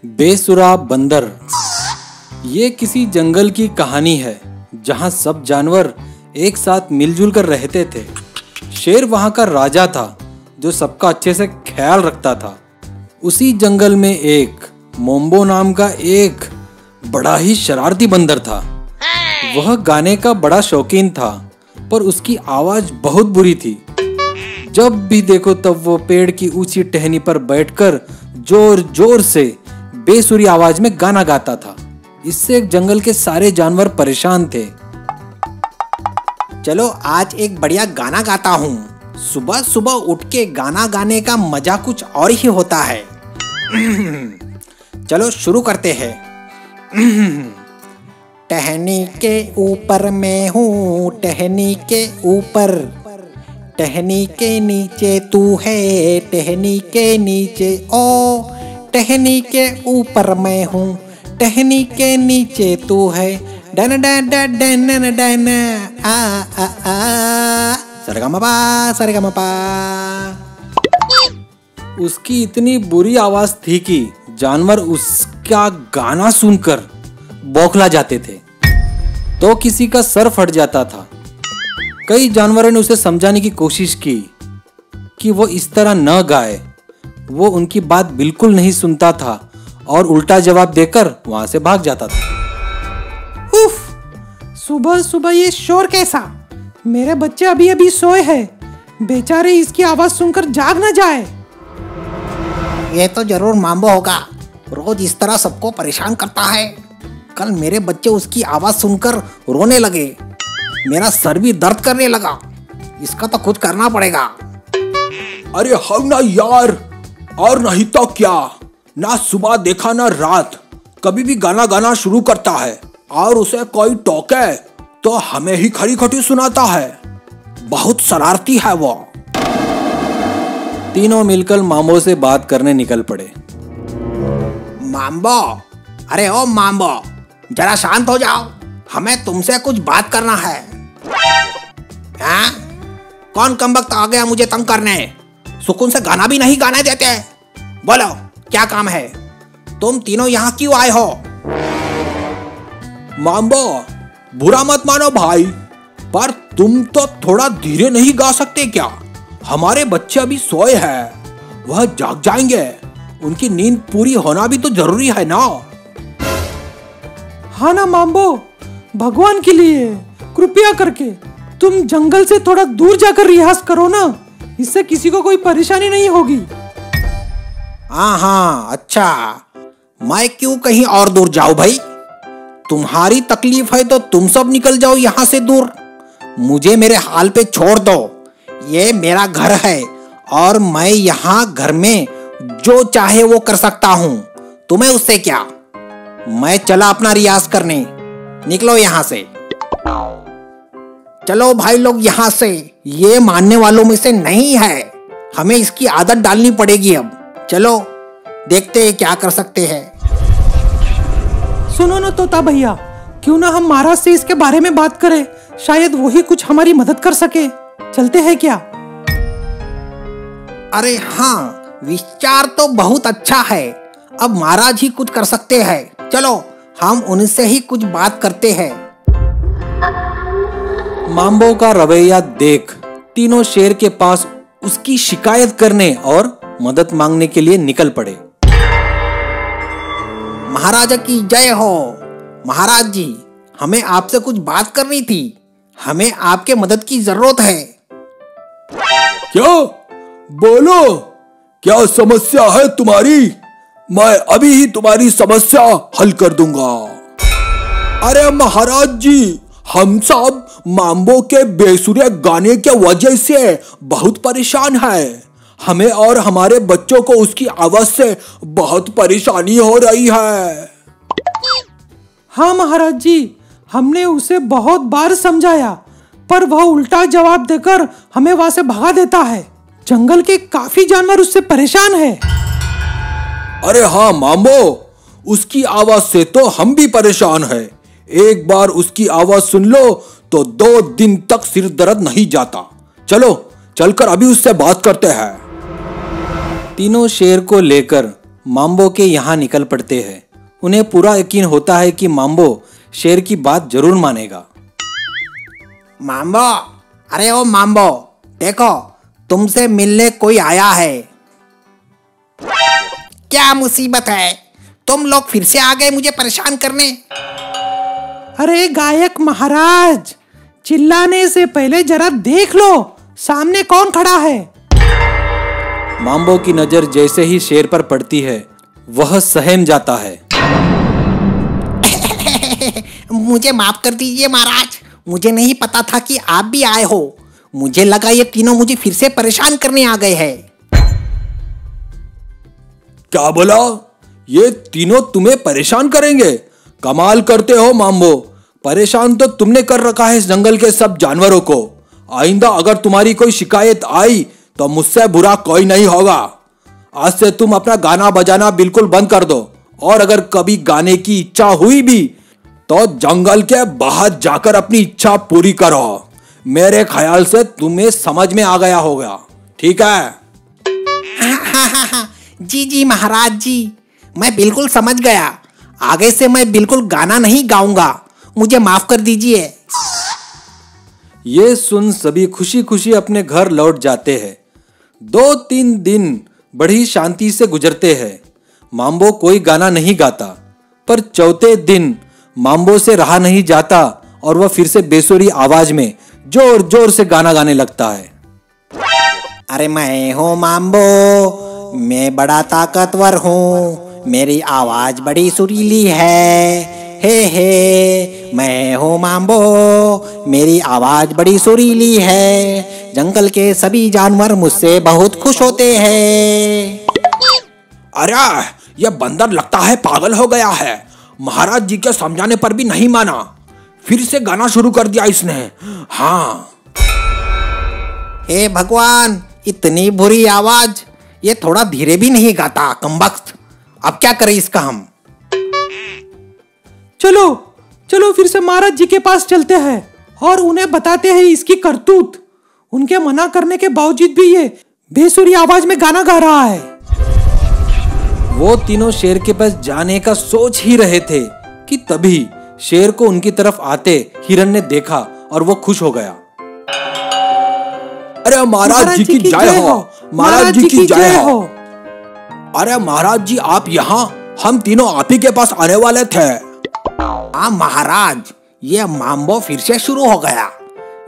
बेसुरा बंदर। ये किसी जंगल की कहानी है जहाँ सब जानवर एक साथ मिलजुल कर रहते थे। शेर वहाँ का राजा था जो सबका अच्छे से ख्याल रखता था। उसी जंगल में एक मोम्बो नाम का एक बड़ा ही शरारती बंदर था। वह गाने का बड़ा शौकीन था पर उसकी आवाज बहुत बुरी थी। जब भी देखो तब वो पेड़ की ऊंची टहनी पर बैठकर जोर जोर से बेसुरी आवाज में गाना गाता था। इससे जंगल के सारे जानवर परेशान थे। चलो आज एक बढ़िया गाना गाता हूँ। सुबह सुबह उठ के गाना गाने का मजा कुछ और ही होता है। चलो शुरू करते हैं। टहनी के ऊपर मैं हूँ, टहनी के ऊपर, टहनी के नीचे तू है, टहनी के नीचे ओ, टहनी के ऊपर मैं हूँ, टहनी के नीचे तू है, डन डन डन डन डन आ आ आ सरगमपा सरगमपा। उसकी इतनी बुरी आवाज थी कि जानवर उसका गाना सुनकर बौखला जाते थे तो किसी का सर फट जाता था। कई जानवरों ने उसे समझाने की कोशिश की कि वो इस तरह न गाए। वो उनकी बात बिल्कुल नहीं सुनता था और उल्टा जवाब देकर वहां से भाग जाता था। उफ, सुबह सुबह ये शोर कैसा? मेरे बच्चे अभी अभी सोए हैं। बेचारे इसकी आवाज सुनकर जाग न जाए। ये तो जरूर माम्बो होगा, रोज इस तरह सबको परेशान करता है। कल मेरे बच्चे उसकी आवाज सुनकर रोने लगे, मेरा सर भी दर्द करने लगा। इसका तो कुछ करना पड़ेगा। अरे हाँ ना यार, और नहीं तो क्या, ना सुबह देखा ना रात, कभी भी गाना गाना शुरू करता है और उसे कोई टोके तो हमें ही खरी खटी सुनाता है। बहुत शरारती है वो। तीनों मिलकर माम्बो से बात करने निकल पड़े। माम्बो, अरे ओ माम्बो, जरा शांत हो जाओ, हमें तुमसे कुछ बात करना है। हाँ? कौन कमबख्त आ गया मुझे तंग करने? सुकून से गाना भी नहीं गाने देते। बोलो क्या काम है? तुम तीनों यहाँ क्यों आए हो? माम्बो, बुरा मत मानो भाई, पर तुम तो थोड़ा धीरे नहीं गा सकते क्या? हमारे बच्चे अभी सोए हैं, वह जाग जाएंगे। उनकी नींद पूरी होना भी तो जरूरी है ना। हाँ ना माम्बो, भगवान के लिए कृपया करके तुम जंगल से थोड़ा दूर जाकर रियाज करो ना, इससे किसी को कोई परेशानी नहीं होगी। हाँ अच्छा, मैं क्यों कहीं और दूर जाऊं भाई? तुम्हारी तकलीफ है तो तुम सब निकल जाओ यहाँ से दूर। मुझे मेरे हाल पे छोड़ दो। ये मेरा घर है और मैं यहाँ घर में जो चाहे वो कर सकता हूँ। तुम्हें उससे क्या? मैं चला अपना रियाज करने। निकलो यहाँ से। चलो भाई लोग यहाँ से। ये मानने वालों में से नहीं है, हमें इसकी आदत डालनी पड़ेगी अब। चलो देखते हैं क्या कर सकते हैं। सुनो ना तोता भैया, क्यों ना हम महाराज से इसके बारे में बात करें, शायद वही कुछ हमारी मदद कर सके। चलते हैं क्या? अरे हाँ, विचार तो बहुत अच्छा है। अब महाराज ही कुछ कर सकते हैं। चलो हम उनसे ही कुछ बात करते हैं। माम्बो का रवैया देख तीनों शेर के पास उसकी शिकायत करने और मदद मांगने के लिए निकल पड़े। महाराजा की जय हो। महाराज जी, हमें आपसे कुछ बात करनी थी। हमें आपके मदद की जरूरत है। क्या? बोलो, क्या समस्या है तुम्हारी? मैं अभी ही तुम्हारी समस्या हल कर दूंगा। अरे महाराज जी, हम सब माम्बो के बेसुरे गाने के वजह से बहुत परेशान हैं। हमें और हमारे बच्चों को उसकी आवाज से बहुत परेशानी हो रही है। हाँ महाराज जी, हमने उसे बहुत बार समझाया पर वह उल्टा जवाब देकर हमें वहां से भगा देता है। जंगल के काफी जानवर उससे परेशान हैं। अरे हाँ माम्बो, उसकी आवाज से तो हम भी परेशान हैं। एक बार उसकी आवाज सुन लो तो 2 दिन तक सिर दर्द नहीं जाता। चलो चलकर अभी उससे बात करते हैं। तीनों शेर को लेकर माम्बो के यहाँ निकल पड़ते हैं। उन्हें पूरा यकीन होता है कि माम्बो शेर की बात जरूर मानेगा। माम्बो, अरे ओ माम्बो, देखो तुमसे मिलने कोई आया है। क्या मुसीबत है? तुम लोग फिर से आ गए मुझे परेशान करने। अरे गायक महाराज, चिल्लाने से पहले जरा देख लो सामने कौन खड़ा है। माम्बो की नजर जैसे ही शेर पर पड़ती है वह सहम जाता है। मुझे माफ कर दीजिए महाराज, मुझे नहीं पता था कि आप भी आए हो। मुझे लगा ये तीनों मुझे फिर से परेशान करने आ गए हैं। क्या बोला? ये तीनों तुम्हें परेशान करेंगे? कमाल करते हो माम्बो, परेशान तो तुमने कर रखा है इस जंगल के सब जानवरों को। आइंदा अगर तुम्हारी कोई शिकायत आई तो मुझसे बुरा कोई नहीं होगा। आज से तुम अपना गाना बजाना बिल्कुल बंद कर दो, और अगर कभी गाने की इच्छा हुई भी तो जंगल के बाहर जाकर अपनी इच्छा पूरी करो। मेरे ख्याल से तुम्हें समझ में आ गया होगा, ठीक है? जी जी महाराज जी, मैं बिल्कुल समझ गया। आगे से मैं बिल्कुल गाना नहीं गाऊंगा, मुझे माफ कर दीजिए। ये सुन सभी खुशी खुशी अपने घर लौट जाते हैं। 2-3 दिन बड़ी शांति से गुजरते हैं। माम्बो कोई गाना नहीं गाता, पर चौथे दिन माम्बो से रहा नहीं जाता और वह फिर से बेसुरी आवाज में जोर जोर से गाना गाने लगता है। अरे मैं हूँ माम्बो, मैं बड़ा ताकतवर हूँ, मेरी आवाज बड़ी सुरीली है। हे मैं हूँ माम्बो, मेरी आवाज बड़ी सुरीली है। जंगल के सभी जानवर मुझसे बहुत खुश होते हैं। अरे यह बंदर लगता है पागल हो गया है। महाराज जी के समझाने पर भी नहीं माना, फिर से गाना शुरू कर दिया इसने। हाँ, हे भगवान, इतनी बुरी आवाज, ये थोड़ा धीरे भी नहीं गाता कमबख्त। अब क्या करें इसका हम? चलो चलो फिर से महाराज जी के पास चलते हैं और उन्हें बताते हैं इसकी करतूत। उनके मना करने के बावजूद भी ये बेसुरी आवाज में गाना गा रहा है। वो तीनों शेर के पास जाने का सोच ही रहे थे कि तभी शेर को उनकी तरफ आते हिरन ने देखा और वो खुश हो गया। अरे महाराज जी की जय हो, महाराज जी की जय हो। अरे महाराज जी आप यहाँ, हम तीनों आप ही के पास आने वाले थे। हाँ महाराज, ये माम्बो फिर से शुरू हो गया।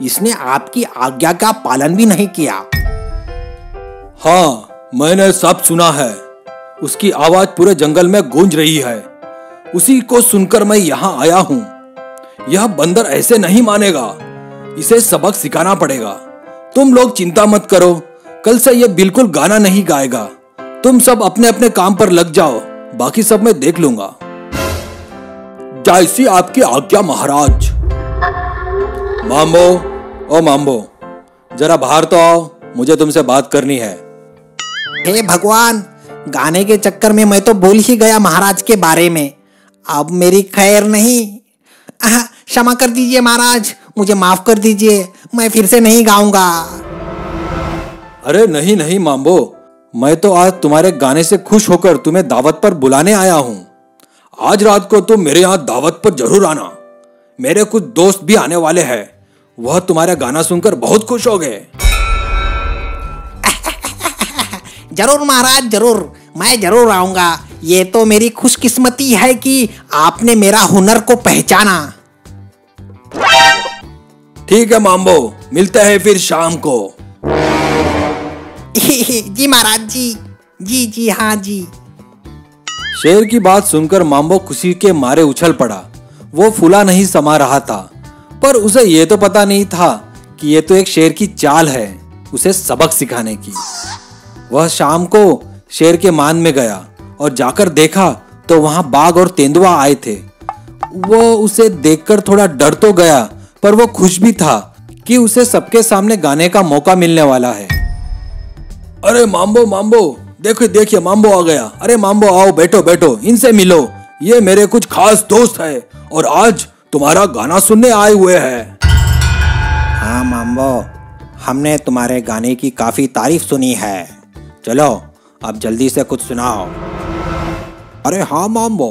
इसने आपकी आज्ञा का पालन भी नहीं किया। हाँ, मैंने सब सुना है। उसकी आवाज पूरे जंगल में गूंज रही है। उसी को सुनकर मैं यहाँ आया हूँ। यह बंदर ऐसे नहीं मानेगा, इसे सबक सिखाना पड़ेगा। तुम लोग चिंता मत करो, कल से यह बिल्कुल गाना नहीं गाएगा। तुम सब अपने अपने काम पर लग जाओ, बाकी सब मैं देख लूंगा। जैसी आपकी आज्ञा महाराज। माम्बो, ओ माम्बो, जरा बाहर तो आओ, मुझे तुमसे बात करनी है। हे भगवान, गाने के चक्कर में मैं तो बोल ही गया महाराज के बारे में। अब मेरी खैर नहीं। क्षमा कर दीजिए महाराज, मुझे माफ कर दीजिए, मैं फिर से नहीं गाऊंगा। अरे नहीं नहीं माम्बो, मैं तो आज तुम्हारे गाने से खुश होकर तुम्हें दावत पर बुलाने आया हूँ। आज रात को तुम मेरे यहाँ दावत पर जरूर आना। मेरे कुछ दोस्त भी आने वाले हैं, वह तुम्हारा गाना सुनकर बहुत खुश हो गए। जरूर महाराज जरूर, मैं जरूर आऊंगा। ये तो मेरी खुशकिस्मती है कि आपने मेरा हुनर को पहचाना। ठीक है माम्बो, मिलते हैं फिर शाम को। जी महाराज जी, जी जी हाँ जी। शेर की बात सुनकर माम्बो खुशी के मारे उछल पड़ा। वो फूला नहीं समा रहा था, पर उसे ये तो पता नहीं था कि ये तो एक शेर की चाल है उसे सबक सिखाने की। वह शाम को शेर के मान में गया और जाकर देखा तो वहां बाघ और तेंदुआ आए थे। वो उसे देखकर थोड़ा डर तो गया, पर वो खुश भी था कि उसे सबके सामने गाने का मौका मिलने वाला है। अरे माम्बो माम्बो, देखो देखिए माम्बो आ गया। अरे माम्बो आओ, बैठो बैठो, इनसे मिलो। ये मेरे कुछ खास दोस्त है और आज तुम्हारा गाना सुनने आए हुए हैं। हाँ माम्बो, हमने तुम्हारे गाने की काफी तारीफ सुनी है। चलो अब जल्दी से कुछ सुनाओ। अरे हाँ माम्बो,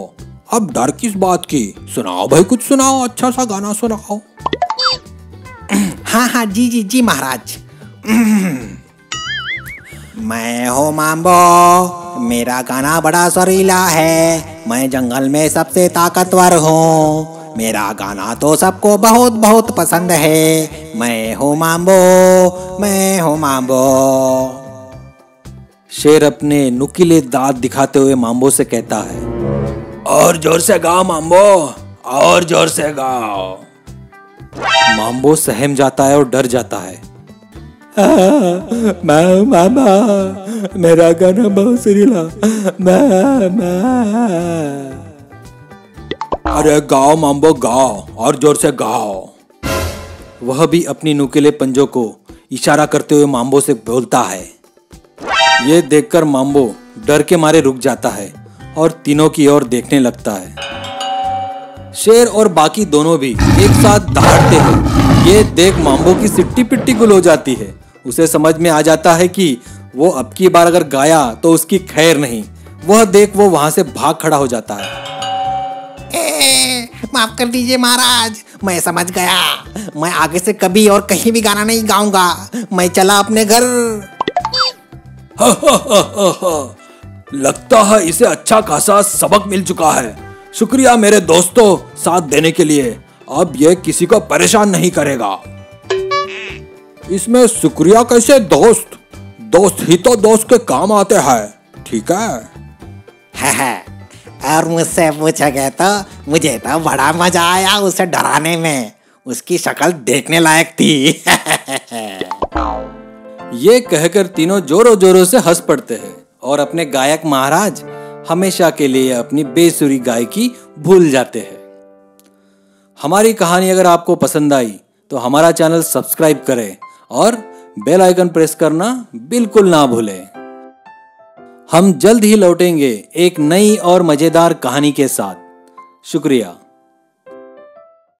अब डर किस बात की? सुनाओ भाई, कुछ सुनाओ, अच्छा सा गाना सुनाओ। हाँ हाँ जी जी जी महाराज। मैं हूँ माम्बो, मेरा गाना बड़ा सुरीला है, मैं जंगल में सबसे ताकतवर हूँ, मेरा गाना तो सबको बहुत बहुत पसंद है। मैं हूँ माम्बो, मैं हूँ माम्बो। शेर अपने नुकीले दांत दिखाते हुए माम्बो से कहता है, और जोर से गाओ माम्बो, और जोर से गाओ। माम्बो सहम जाता है और डर जाता है। मामा, मेरा गाना बहुत सुरीला। अरे गाओ माम्बो, गाओ, और जोर से गाओ। वह भी अपनी नुकीले पंजों को इशारा करते हुए माम्बो से बोलता है। ये देखकर माम्बो डर के मारे रुक जाता है और तीनों की ओर देखने लगता है। शेर और बाकी दोनों भी एक साथ दहाड़ते हैं। ये देख माम्बो की सिट्टी पिट्टी गुल हो जाती है। उसे समझ में आ जाता है कि वो अब की बार अगर गाया तो उसकी खैर नहीं। वह देख वो वहां से भाग खड़ा हो जाता है। माफ कर दीजिए महाराज, मैं समझ गया, मैं आगे से कभी और कहीं भी गाना नहीं गाऊंगा, मैं चला अपने घर। लगता है इसे अच्छा खासा सबक मिल चुका है। शुक्रिया मेरे दोस्तों साथ देने के लिए। अब यह किसी को परेशान नहीं करेगा। इसमें शुक्रिया कैसे दोस्त? दोस्त ही तो दोस्त के काम आते हैं, ठीक है? और मुझसे पूछा गया तो मुझे तो बड़ा मजा आया उसे डराने में, उसकी शक्ल देखने लायक थी। ये कहकर तीनों जोरों जोरों से हंस पड़ते हैं और अपने गायक महाराज हमेशा के लिए अपनी बेसुरी गायकी भूल जाते हैं। हमारी कहानी अगर आपको पसंद आई तो हमारा चैनल सब्सक्राइब करें और बेल आइकन प्रेस करना बिल्कुल ना भूलें। हम जल्द ही लौटेंगे एक नई और मजेदार कहानी के साथ। शुक्रिया।